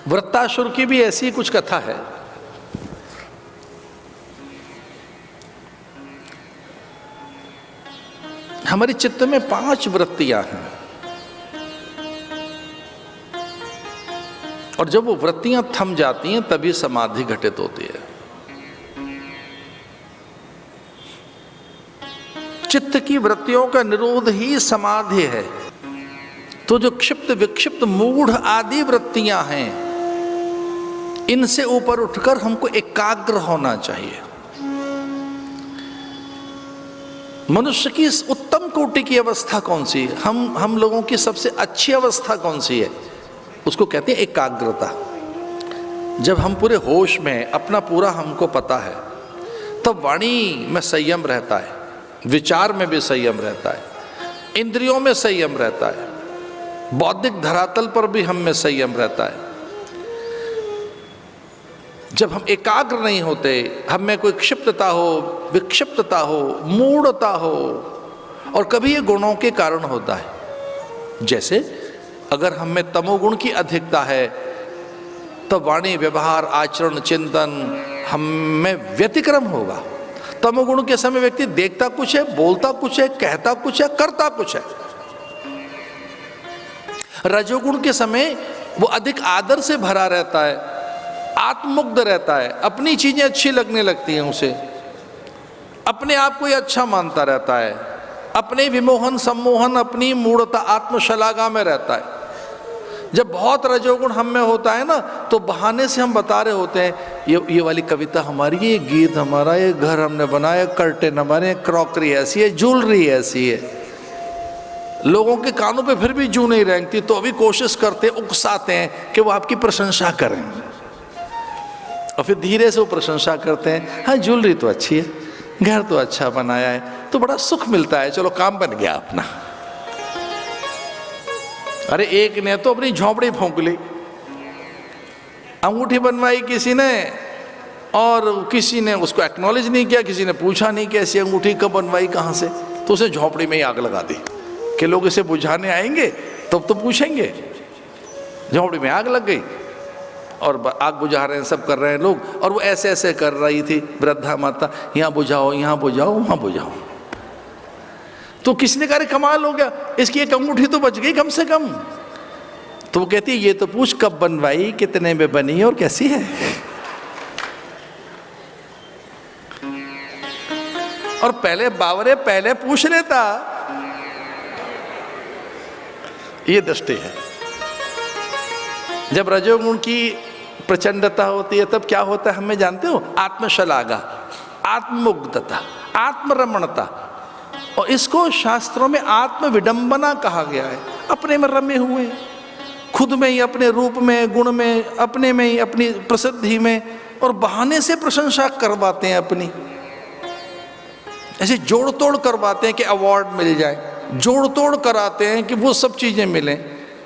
वृत्तासुर की भी ऐसी कुछ कथा है। हमारे चित्त में 5 वृत्तियां हैं और जब वो वृत्तियां थम जाती हैं तभी समाधि घटित होती है। चित्त की वृत्तियों का निरोध ही समाधि है। तो जो क्षिप्त विक्षिप्त मूढ़ आदि वृत्तियां हैं, इनसे ऊपर उठकर हमको एकाग्र होना चाहिए। मनुष्य की उत्तम कोटि की अवस्था कौन सी है? हम लोगों की सबसे अच्छी अवस्था कौन सी है? उसको कहते हैं एकाग्रता। जब हम पूरे होश में, अपना पूरा हमको पता है, तब वाणी में संयम रहता है, विचार में भी संयम रहता है, इंद्रियों में संयम रहता है, बौद्धिक धरातल पर भी हम में संयम रहता है। जब हम एकाग्र नहीं होते, हम में कोई क्षिप्तता हो, विक्षिप्तता हो, मूढ़ता हो, और कभी ये गुणों के कारण होता है। जैसे अगर हम में तमोगुण की अधिकता है तो वाणी, व्यवहार, आचरण, चिंतन हम में व्यतिक्रम होगा। तमोगुण के समय व्यक्ति देखता कुछ है, बोलता कुछ है, कहता कुछ है, करता कुछ है। रजोगुण के समय वो अधिक आदर से भरा रहता है, आत्ममुग्ध रहता है, अपनी चीजें अच्छी लगने लगती हैं उसे, अपने आप को ही अच्छा मानता रहता है, अपने विमोहन सम्मोहन, अपनी मूढ़ता, आत्मशलाघा में रहता है। जब बहुत रजोगुण हम में होता है ना, तो बहाने से हम बता रहे होते हैं, ये वाली कविता हमारी, ये गीत हमारा, ये घर हमने बनाया, कर्टेन हमारे, क्रॉकरी ऐसी है, ज्वेलरी ऐसी है। लोगों के कानों पे फिर भी जू नहीं रेंगती, तो अभी कोशिश करते, उकसाते हैं कि वो आपकी प्रशंसा करें, और फिर धीरे से वो प्रशंसा करते हैं, हाँ ज्वेलरी तो अच्छी है, घर तो अच्छा बनाया है, तो बड़ा सुख मिलता है, चलो काम बन गया अपना। अरे एक ने तो अपनी झोंपड़ी फूंक ली, अंगूठी बनवाई किसी ने, और किसी ने उसको एक्नॉलेज नहीं किया, किसी ने पूछा नहीं कि ऐसी अंगूठी कब बनवाई, कहाँ से, तो उसे झोंपड़ी में ही आग लगा दी कि लोग इसे बुझाने आएंगे तब तो पूछेंगे। झोंपड़ी में आग लग गई और आग बुझा रहे हैं, सब कर रहे हैं लोग, और वो ऐसे ऐसे कर रही थी वृद्धा माता, यहाँ बुझाओ, यहाँ बुझाओ, वहाँ बुझाओ। तो किसी ने कहा कमाल हो गया, इसकी एक अंगूठी तो बच गई कम से कम। तो वो कहती है, ये तो पूछ कब बनवाई, कितने में बनी और कैसी है। और पहले बावरे पहले पूछ लेता। ये दृष्टि है। जब रजोगुण की प्रचंडता होती है तब क्या होता है हमें जानते हो? आत्मशलाघा, आत्ममुग्धता, आत्मरमणता, और इसको शास्त्रों में आत्मविडंबना कहा गया है। अपने में रमे हुए, खुद में ही, अपने रूप में, गुण में, अपने में ही, अपनी प्रसिद्धि में, और बहाने से प्रशंसा करवाते हैं अपनी, ऐसे जोड़ तोड़ करवाते हैं कि अवार्ड मिल जाए, जोड़ तोड़ कराते हैं कि वो सब चीजें मिलें,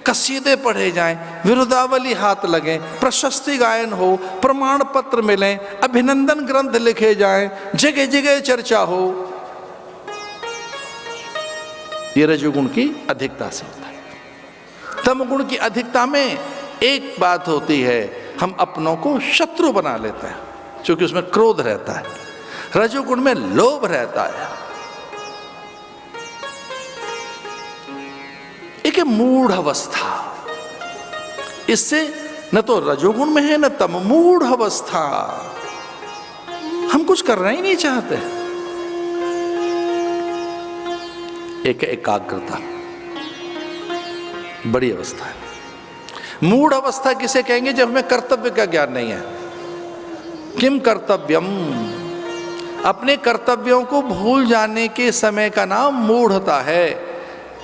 कसीदे पढ़े जाएं, विरुदावली हाथ लगें, प्रशस्ति गायन हो, प्रमाण पत्र मिलें, अभिनंदन ग्रंथ लिखे जाएं, जगह जगह चर्चा हो। ये रजोगुण की अधिकता से होता है। तमगुण की अधिकता में एक बात होती है, हम अपनों को शत्रु बना लेते हैं, क्योंकि उसमें क्रोध रहता है। रजोगुण में लोभ रहता है। एक मूढ़ अवस्था, इससे न तो रजोगुण में है न तम, मूढ़ अवस्था, हम कुछ करना ही नहीं चाहते। एक एकाग्रता, बड़ी अवस्था है। मूढ़ अवस्था किसे कहेंगे? जब हमें कर्तव्य का ज्ञान नहीं है। किम कर्तव्यम, अपने कर्तव्यों को भूल जाने के समय का नाम मूढ़ता है।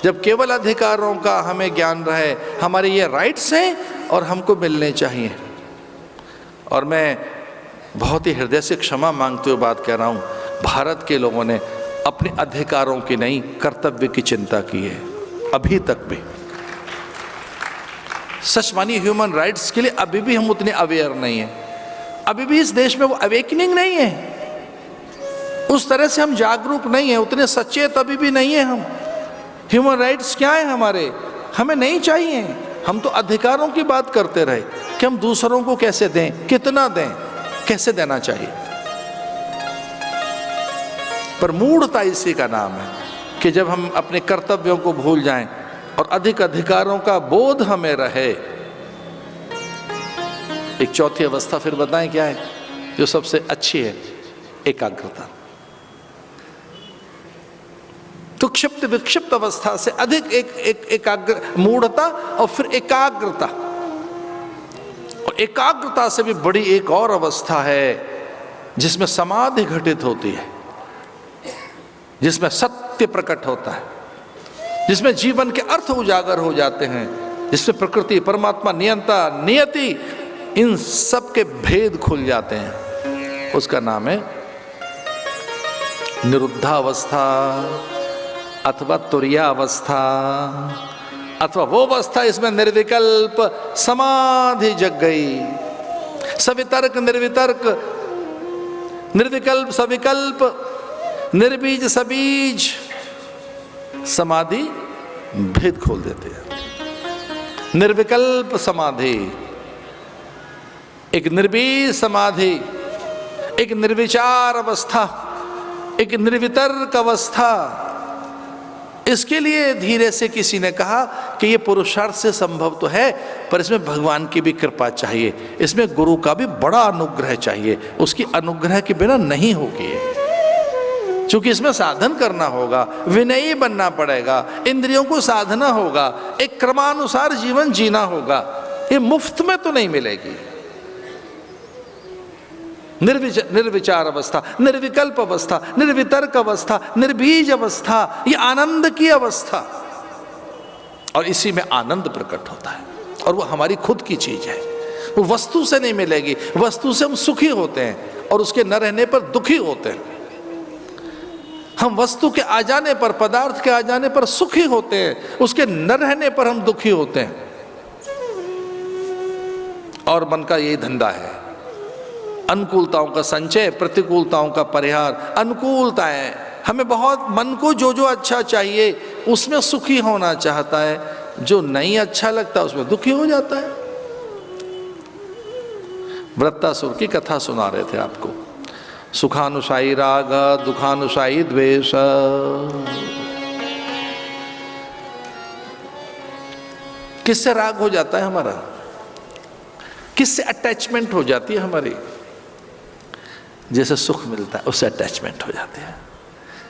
जब केवल अधिकारों का हमें ज्ञान रहे, हमारे ये राइट्स हैं और हमको मिलने चाहिए। और मैं बहुत ही हृदय से क्षमा मांगते हुए बात कह रहा हूँ, भारत के लोगों ने अपने अधिकारों की नहीं, कर्तव्य की चिंता की है अभी तक भी। सच मानिए, ह्यूमन राइट्स के लिए अभी भी हम उतने अवेयर नहीं हैं। अभी भी इस देश में वो अवेकनिंग नहीं है, उस तरह से हम जागरूक नहीं हैं, उतने सचेत अभी भी नहीं है हम। ह्यूमन राइट्स क्या है हमारे? हमें नहीं चाहिए, हम तो अधिकारों की बात करते रहे कि हम दूसरों को कैसे दें, कितना दें, कैसे देना चाहिए। पर मूढ़ता इसी का नाम है कि जब हम अपने कर्तव्यों को भूल जाएं और अधिक अधिकारों का बोध हमें रहे। एक चौथी अवस्था फिर बताएं क्या है जो सबसे अच्छी है, एकाग्रता। तो क्षिप्त विक्षिप्त अवस्था से अधिक एकाग्र, मूढ़ता और फिर एकाग्रता, और एकाग्रता से भी बड़ी एक और अवस्था है जिसमें समाधि घटित होती है, जिसमें सत्य प्रकट होता है, जिसमें जीवन के अर्थ उजागर हो जाते हैं, जिसमें प्रकृति, परमात्मा, नियंता, नियति, इन सब के भेद खुल जाते हैं। उसका नाम है निरुद्धावस्था अथवा तुरीयावस्था, अथवा वो अवस्था इसमें निर्विकल्प समाधि जग गई। सवितर्क निर्वितर्क, निर्विकल्प सविकल्प, निर्बीज सबीज समाधि भेद खोल देते हैं। निर्विकल्प समाधि, एक निर्बीज समाधि, एक निर्विचार अवस्था, एक निर्वितर्क अवस्था। इसके लिए धीरे से किसी ने कहा कि ये पुरुषार्थ से संभव तो है, पर इसमें भगवान की भी कृपा चाहिए, इसमें गुरु का भी बड़ा अनुग्रह चाहिए, उसकी अनुग्रह के बिना नहीं होगी। क्योंकि इसमें साधन करना होगा, विनयी बनना पड़ेगा, इंद्रियों को साधना होगा, एक क्रमानुसार जीवन जीना होगा। ये मुफ्त में तो नहीं मिलेगी। निर्विचार अवस्था, निर्विकल्प अवस्था, निर्वितर्क अवस्था, निर्बीज अवस्था, ये आनंद की अवस्था, और इसी में आनंद प्रकट होता है, और वो हमारी खुद की चीज है, वो वस्तु से नहीं मिलेगी। वस्तु से हम सुखी होते हैं और उसके न रहने पर दुखी होते हैं। हम वस्तु के आ जाने पर, पदार्थ के आ जाने पर सुखी होते हैं, उसके न रहने पर हम दुखी होते हैं। और मन का यही धंधा है, अनुकूलताओं का संचय, प्रतिकूलताओं का परिहार। अनुकूलताएं, हमें बहुत मन को जो जो अच्छा चाहिए उसमें सुखी होना चाहता है, जो नहीं अच्छा लगता उसमें दुखी हो जाता है। वृत्तासुर की कथा सुना रहे थे आपको, सुखानुसायी राग, दुखानुसायी द्वेष। किससे राग हो जाता है हमारा, किससे अटैचमेंट हो जाती है हमारी? जैसे सुख मिलता है उससे अटैचमेंट हो जाती है।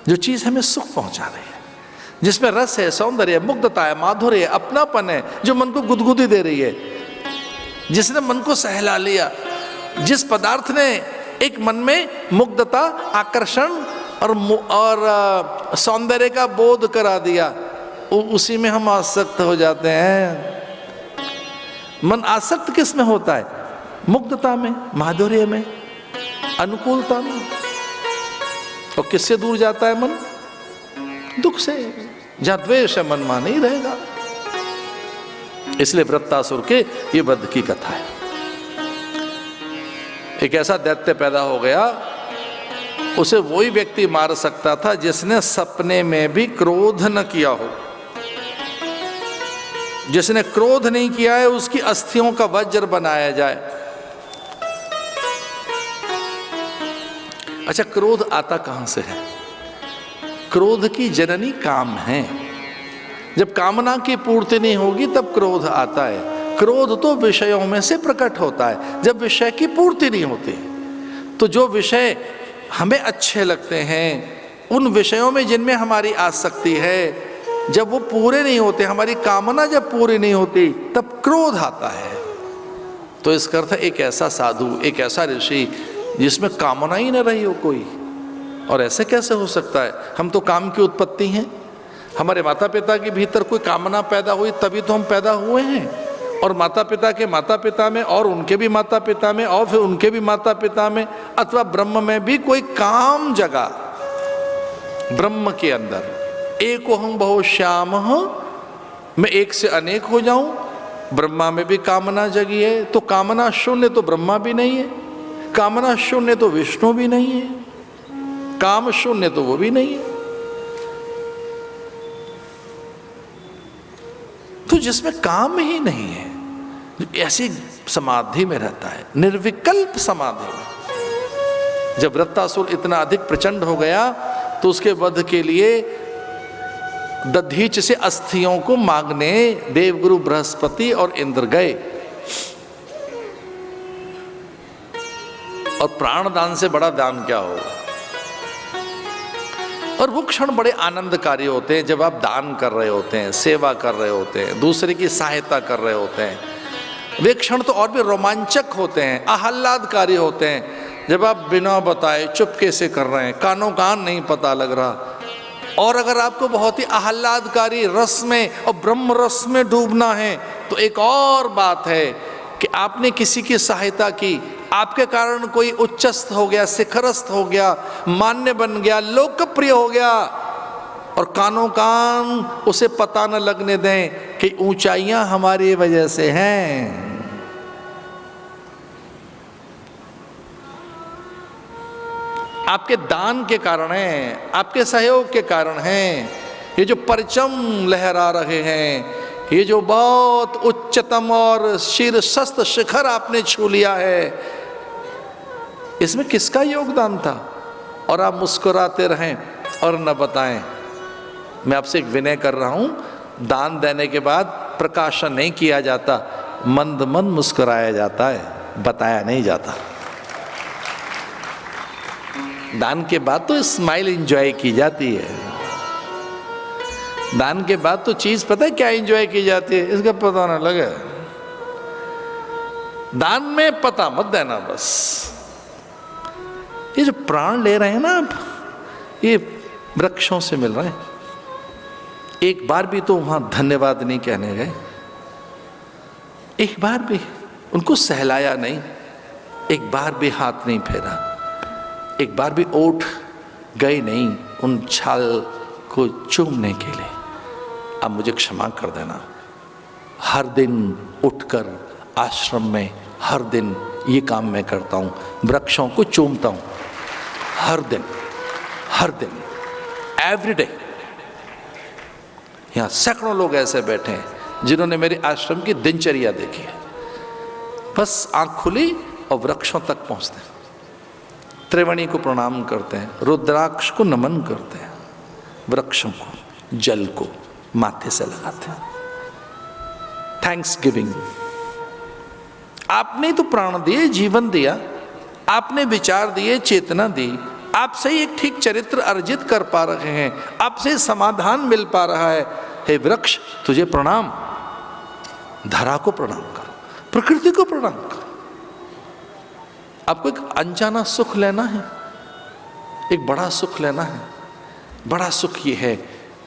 जो चीज हमें सुख पहुंचा रही है, जिसमें रस है, सौंदर्य है, मुग्धता है, माधुर्य है, अपनापन है, जो मन को गुदगुदी दे रही है, जिसने मन को सहला लिया, जिस पदार्थ ने एक मन में मुग्धता, आकर्षण और सौंदर्य का बोध करा दिया, उसी में हम आसक्त हो जाते हैं। मन आसक्त किस में होता है? मुग्धता में, माधुर्य में, अनुकूलता में। और किससे दूर जाता है मन? दुख से। जहां द्वेष है मन वहां नहीं रहेगा। इसलिए वृत्तासुर के ये वध की कथा है। एक ऐसा दैत्य पैदा हो गया, उसे वही व्यक्ति मार सकता था जिसने सपने में भी क्रोध न किया हो। जिसने क्रोध नहीं किया है उसकी अस्थियों का वज्र बनाया जाए। अच्छा, क्रोध आता कहां से है? क्रोध की जननी काम है। जब कामना की पूर्ति नहीं होगी तब क्रोध आता है। क्रोध तो विषयों में से प्रकट होता है। जब विषय की पूर्ति नहीं होती, तो जो विषय हमें अच्छे लगते हैं, उन विषयों में जिनमें हमारी आसक्ति है, जब वो पूरे नहीं होते, हमारी कामना जब पूरी नहीं होती, तब क्रोध आता है। तो इसका अर्थ एक ऐसा साधु, एक ऐसा ऋषि जिसमें कामना ही न रही हो कोई। और ऐसे कैसे हो सकता है? हम तो काम की उत्पत्ति हैं। हमारे माता पिता के भीतर कोई कामना पैदा हुई तभी तो हम पैदा हुए हैं। और माता पिता के माता पिता में, और उनके भी माता पिता में, और फिर उनके भी माता पिता में, अथवा ब्रह्म में भी कोई काम जगा। ब्रह्म के अंदर एकोहम बहुश्यामः, मैं एक से अनेक हो जाऊं। ब्रह्मा में भी कामना जगी है। तो कामना शून्य तो ब्रह्मा भी नहीं है, कामना शून्य तो विष्णु भी नहीं है, काम शून्य तो वो भी नहीं है। तो सो जिसमें काम ही नहीं है, जो ऐसी समाधि में रहता है, निर्विकल्प समाधि में। जब वृत्तासुर इतना अधिक प्रचंड हो गया तो उसके वध के लिए दधीच से अस्थियों को मांगने देवगुरु बृहस्पति और इंद्र गए। और प्राणदान से बड़ा दान क्या होगा। और वो क्षण बड़े आनंदकारी होते हैं जब आप दान कर रहे होते हैं, सेवा कर रहे होते हैं, दूसरे की सहायता कर रहे होते हैं। वे क्षण तो और भी रोमांचक होते हैं, आह्लादकारी होते हैं, जब आप बिना बताए चुपके से कर रहे हैं, कानों कान नहीं पता लग रहा। और अगर आपको बहुत ही आह्लादकारी रस में और ब्रह्म रस में डूबना है तो एक और बात है कि आपने किसी की सहायता की, आपके कारण कोई उच्चस्थ हो गया, शिखरस्थ हो गया, मान्य बन गया, लोकप्रिय हो गया, और कानों कान उसे पता न लगने दें कि ऊंचाइयां हमारी वजह से हैं। आपके दान के कारण है, आपके सहयोग के कारण है। ये जो परचम लहरा रहे हैं, ये जो बहुत उच्चतम और शीर्षस्थ शिखर आपने छू लिया है, इसमें किसका योगदान था? और आप मुस्कुराते रहें और न बताएं। मैं आपसे एक विनय कर रहा हूं, दान देने के बाद प्रकाशन नहीं किया जाता, मंद मंद मुस्कुराया जाता है, बताया नहीं जाता। दान के बाद तो स्माइल एंजॉय की जाती है। दान के बाद तो चीज पता है क्या एंजॉय की जाती है, इसका पता ना लगे। दान में पता मत देना बस। ये जो प्राण ले रहे हैं ना आप, ये वृक्षों से मिल रहे हैं। एक बार भी तो वहां धन्यवाद नहीं कहने गए, एक बार भी उनको सहलाया नहीं, एक बार भी हाथ नहीं फेरा, एक बार भी ओठ गए नहीं उन छाल को चूमने के लिए। अब मुझे क्षमा कर देना, हर दिन उठकर आश्रम में हर दिन ये काम मैं करता हूँ, वृक्षों को चूमता हूँ, हर दिन एवरीडे। यहाँ सैकड़ों लोग ऐसे बैठे हैं जिन्होंने मेरे आश्रम की दिनचर्या देखी है। बस आंख खुली और वृक्षों तक पहुँचते हैं, त्रिवेणी को प्रणाम करते हैं, रुद्राक्ष को नमन करते हैं, वृक्षों को, जल को माथे से लगाते हैं। Thanks giving. आपने तो प्राण दिए, जीवन दिया, आपने विचार दिए, चेतना दी, आपसे ही एक ठीक चरित्र अर्जित कर पा रहे हैं, आपसे समाधान मिल पा रहा है। हे वृक्ष, तुझे प्रणाम। धरा को प्रणाम करो, प्रकृति को प्रणाम करो। आपको एक अनजाना सुख लेना है, एक बड़ा सुख लेना है। बड़ा सुख ये है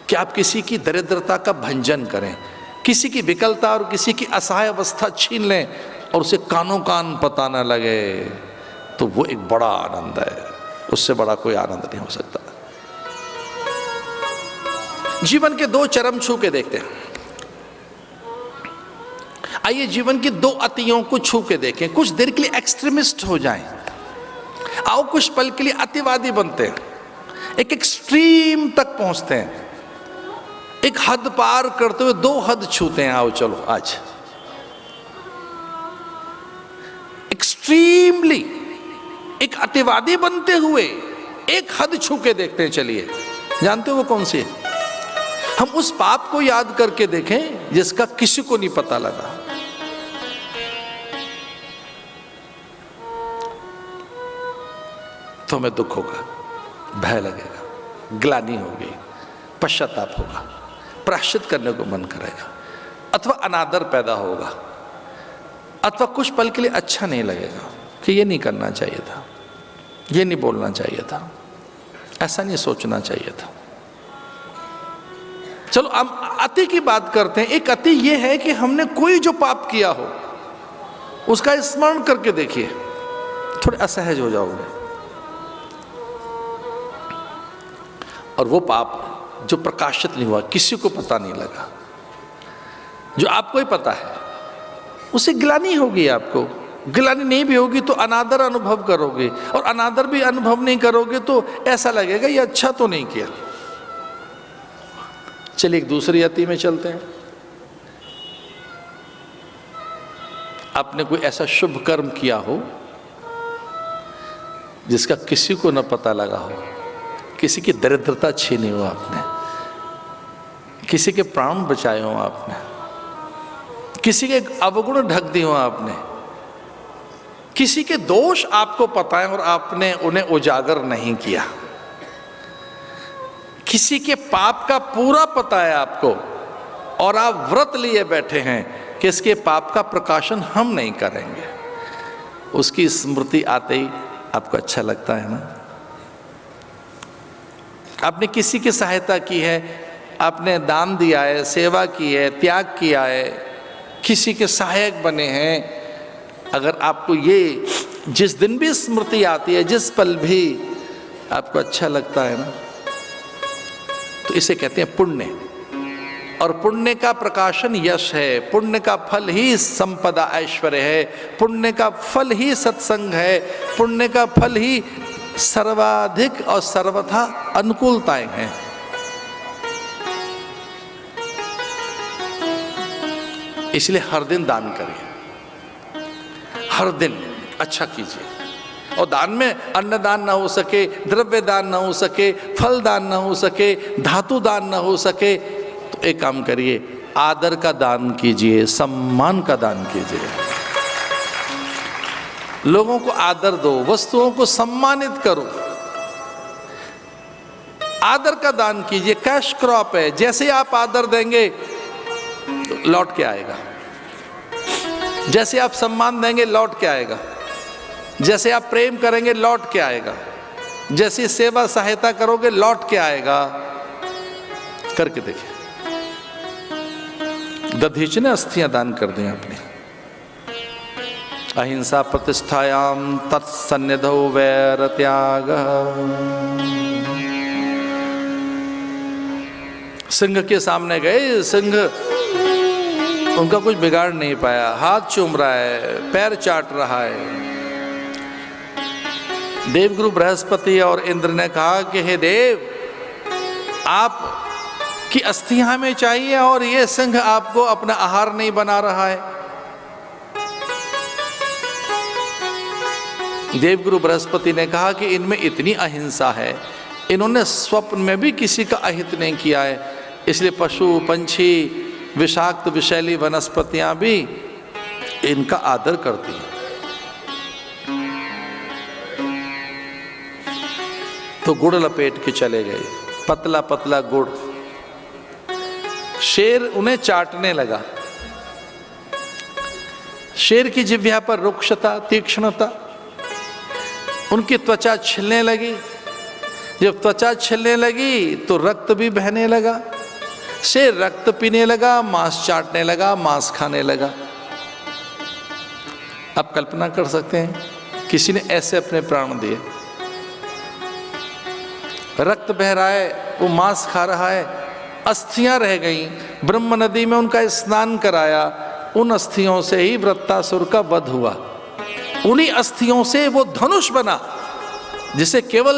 कि आप किसी की दरिद्रता का भंजन करें, किसी की विकलता और किसी की असहाय अवस्था छीन लें और उसे कानों कान पता न लगे, तो वो एक बड़ा आनंद है। उससे बड़ा कोई आनंद नहीं हो सकता। जीवन के दो चरम छू के देखते हैं। आइए जीवन की दो अतियों को छू के देखें, कुछ देर के लिए एक्सट्रीमिस्ट हो जाएं। आओ कुछ पल के लिए अतिवादी बनते हैं, एक एक्सट्रीम तक पहुंचते हैं, एक हद पार करते हुए दो हद छूते हैं। आओ चलो आज एक्सट्रीमली एक अतिवादी बनते हुए एक हद छू के देखते हैं। चलिए, जानते हो वो कौन सी है? हम उस पाप को याद करके देखें जिसका किसी को नहीं पता लगा। तो हमें दुख होगा, भय लगेगा, ग्लानि होगी, पश्चाताप होगा, प्रायश्चित करने को मन करेगा, अथवा अनादर पैदा होगा, अथवा कुछ पल के लिए अच्छा नहीं लगेगा कि ये नहीं करना चाहिए था, ये नहीं बोलना चाहिए था, ऐसा नहीं सोचना चाहिए था। चलो हम अति की बात करते हैं। एक अति ये है कि हमने कोई जो पाप किया हो उसका स्मरण करके देखिए, थोड़े असहज हो जाओगे। और वो पाप जो प्रकाशित नहीं हुआ, किसी को पता नहीं लगा, जो आपको ही पता है, उसे ग्लानि होगी। आपको ग्लानि नहीं भी होगी तो अनादर अनुभव करोगे, और अनादर भी अनुभव नहीं करोगे तो ऐसा लगेगा ये अच्छा तो नहीं किया। चलिए एक दूसरी अति में चलते हैं। आपने कोई ऐसा शुभ कर्म किया हो जिसका किसी को न पता लगा हो, किसी की दरिद्रता छीनी हो आपने, किसी के प्राण बचाए हो आपने, किसी के अवगुण ढक दिए हो आपने, किसी के दोष आपको पता है और आपने उन्हें उजागर नहीं किया, किसी के पाप का पूरा पता है आपको और आप व्रत लिए बैठे हैं कि इसके पाप का प्रकाशन हम नहीं करेंगे, उसकी स्मृति आते ही आपको अच्छा लगता है ना। आपने किसी की सहायता की है, आपने दान दिया है, सेवा की है, त्याग किया है, किसी के सहायक बने हैं, अगर आपको ये जिस दिन भी स्मृति आती है, जिस पल भी आपको अच्छा लगता है ना, तो इसे कहते हैं पुण्य। और पुण्य का प्रकाशन यश है, पुण्य का फल ही संपदा ऐश्वर्य है, पुण्य का फल ही सत्संग है, पुण्य का फल ही सर्वाधिक और सर्वथा अनुकूलताएं हैं। इसलिए हर दिन दान करिए, हर दिन अच्छा कीजिए। और दान में अन्न दान ना हो सके, द्रव्य दान ना हो सके, फल दान ना हो सके, धातु दान ना हो सके, तो एक काम करिए, आदर का दान कीजिए, सम्मान का दान कीजिए। लोगों को आदर दो, वस्तुओं को सम्मानित करो, आदर का दान कीजिए। कैश क्रॉप है, जैसे आप आदर देंगे तो लौट के आएगा, जैसे आप सम्मान देंगे लौट के आएगा, जैसे आप प्रेम करेंगे लौट के आएगा, जैसी सेवा सहायता करोगे लौट के आएगा। करके देखिए। दधीच ने अस्थियां दान कर दी अपनी। अहिंसा प्रतिष्ठायाम तत्सन्निधौ वैर त्याग। सिंह के सामने गए, सिंह उनका कुछ बिगाड़ नहीं पाया, हाथ चूम रहा है, पैर चाट रहा है। देवगुरु बृहस्पति और इंद्र ने कहा कि हे देव, आप की अस्थियां हमें चाहिए और ये सिंह आपको अपना आहार नहीं बना रहा है। देवगुरु बृहस्पति ने कहा कि इनमें इतनी अहिंसा है, इन्होंने स्वप्न में भी किसी का अहित नहीं किया है, इसलिए पशु पंछी विषाक्त विषैली वनस्पतियां भी इनका आदर करती हैं। तो गुड़ लपेट के चले गए, पतला पतला गुड़। शेर उन्हें चाटने लगा। शेर की जिह्वा पर रुक्षता, तीक्ष्णता, उनकी त्वचा छिलने लगी। जब त्वचा छिलने लगी तो रक्त भी बहने लगा। शेर रक्त पीने लगा, मांस चाटने लगा, मांस खाने लगा। आप कल्पना कर सकते हैं, किसी ने ऐसे अपने प्राण दिए। रक्त बह रहा है, वो मांस खा रहा है, अस्थियां रह गईं। ब्रह्म नदी में उनका स्नान कराया, उन अस्थियों से ही वृत्तासुर का वध हुआ। उन्हीं अस्थियों से वो धनुष बना जिसे केवल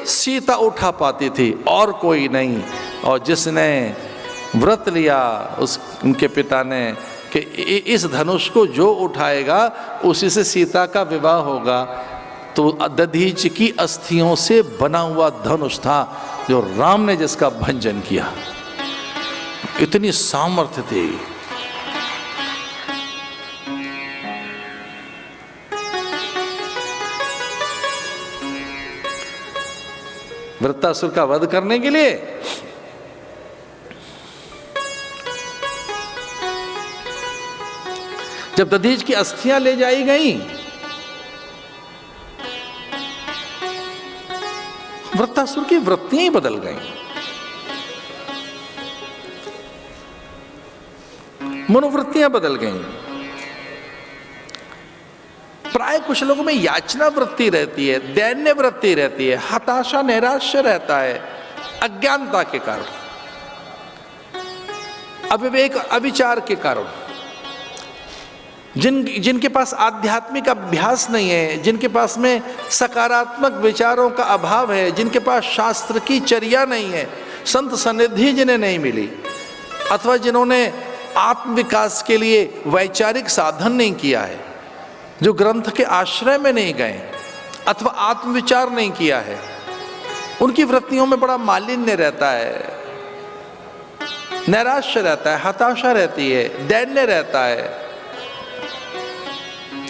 सीता उठा पाती थी और कोई नहीं। और जिसने व्रत लिया उनके पिता ने कि इस धनुष को जो उठाएगा उसी से सीता का विवाह होगा, तो दधीच की अस्थियों से बना हुआ धनुष था जो राम ने जिसका भंजन किया। इतनी सामर्थ्य थी। वृत्तासुर का वध करने के लिए जब दधीच की अस्थियां ले जाई गई, वृत्तासुर की वृत्तियां ही बदल गईं। मनोवृत्तियां बदल गईं। प्राय कुछ लोगों में याचना वृत्ति रहती है, दैन्य वृत्ति रहती है, हताशा नैराश्य रहता है अज्ञानता के कारण, अविवेक अविचार के कारण। जिनके पास आध्यात्मिक अभ्यास नहीं है, जिनके पास में सकारात्मक विचारों का अभाव है, जिनके पास शास्त्र की चर्या नहीं है, संत सन्निधि जिन्हें नहीं मिली, अथवा जिन्होंने आत्मविकास के लिए वैचारिक साधन नहीं किया है, जो ग्रंथ के आश्रय में नहीं गए अथवा आत्मविचार नहीं किया है, उनकी वृत्तियों में बड़ा मालिन्य रहता है, नैराश्य रहता है, हताशा रहती है, दैन्य रहता है।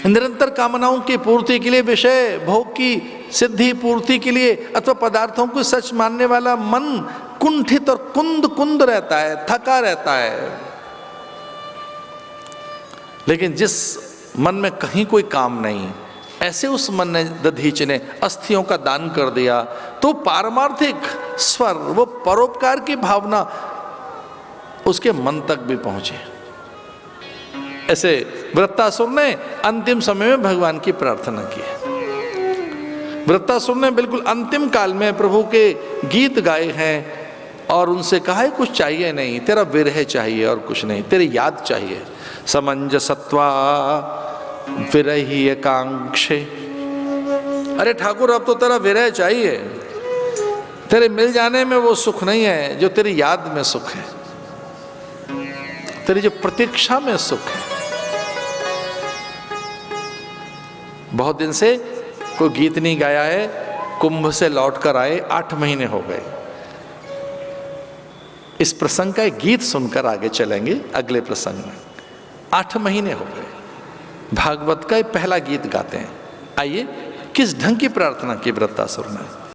निरंतर कामनाओं की पूर्ति के लिए, विषय भोग की सिद्धि पूर्ति के लिए अथवा पदार्थों को सच मानने वाला मन कुंठित और कुंद कुंद रहता है, थका रहता है। लेकिन जिस मन में कहीं कोई काम नहीं, ऐसे उस मन ने दधीच ने अस्थियों का दान कर दिया, तो पारमार्थिक स्वर, वो परोपकार की भावना उसके मन तक भी पहुंचे। ऐसे वृत्तासुर ने अंतिम समय में भगवान की प्रार्थना की। वृत्तासुर ने बिल्कुल अंतिम काल में प्रभु के गीत गाए हैं और उनसे कहा है कुछ चाहिए नहीं, तेरा विरह चाहिए और कुछ नहीं, तेरी याद चाहिए। समंजसत्वा विरही एकांक्षे, अरे ठाकुर अब तो तेरा विरह चाहिए, तेरे मिल जाने में वो सुख नहीं है जो तेरी याद में सुख है, तेरी जो प्रतीक्षा में सुख है। बहुत दिन से कोई गीत नहीं गाया है, कुंभ से लौट कर आए 8 महीने हो गए। इस प्रसंग का एक गीत सुनकर आगे चलेंगे अगले प्रसंग में। 8 महीने हो गए, भागवत का पहला गीत गाते हैं। आइए किस ढंग की प्रार्थना की वृत्तासुर ने।